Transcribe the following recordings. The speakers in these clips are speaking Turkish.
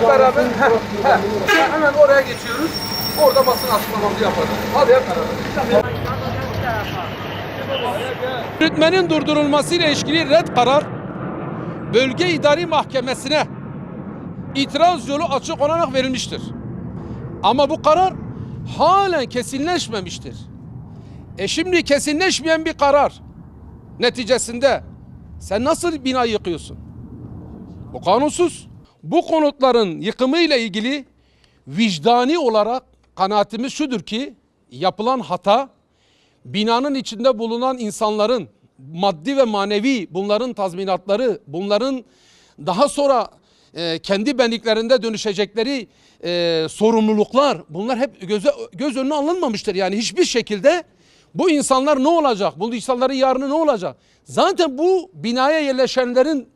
beraber hemen oraya geçiyoruz. Orada basın açıklamamızı yapacağız. Hadi hep beraber. Yürütmenin durdurulmasıyla ilgili red karar Bölge İdari Mahkemesi'ne itiraz yolu açık olarak verilmiştir. Ama bu karar halen kesinleşmemiştir. Şimdi kesinleşmeyen bir karar neticesinde sen nasıl bina yıkıyorsun? Bu kanunsuz. Bu konutların yıkımıyla ilgili vicdani olarak kanaatimiz şudur ki yapılan hata binanın içinde bulunan insanların maddi ve manevi bunların tazminatları, bunların daha sonra kendi benliklerinde dönüşecekleri sorumluluklar bunlar hep göz önüne alınmamıştır. Yani hiçbir şekilde bu insanlar ne olacak? Bu insanların yarını ne olacak? Zaten bu binaya yerleşenlerin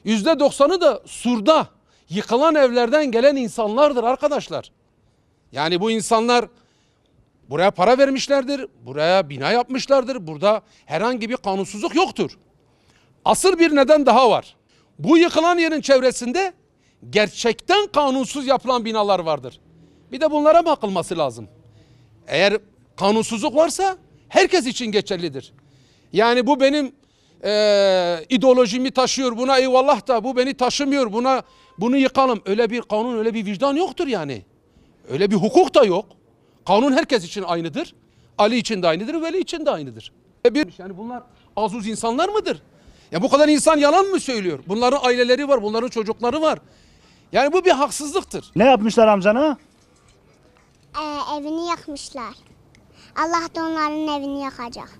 %90'ı da Sur'da yıkılan evlerden gelen insanlardır arkadaşlar. Yani bu insanlar buraya para vermişlerdir, buraya bina yapmışlardır. Burada herhangi bir kanunsuzluk yoktur. Asıl bir neden daha var. Bu yıkılan yerin çevresinde gerçekten kanunsuz yapılan binalar vardır. Bir de bunlara bakılması lazım. Eğer kanunsuzluk varsa herkes için geçerlidir. Yani bu benim ideolojimi taşıyor, buna eyvallah da bu beni taşımıyor, bunu yıkalım. Öyle bir kanun, öyle bir vicdan yoktur yani. Öyle bir hukuk da yok. Kanun herkes için aynıdır. Ali için de aynıdır, Veli için de aynıdır. Yani bunlar azuz insanlar mıdır? Ya bu kadar insan yalan mı söylüyor? Bunların aileleri var, bunların çocukları var. Yani bu bir haksızlıktır. Ne yapmışlar amcana? Evini yakmışlar. Allah da onların evini yakacak.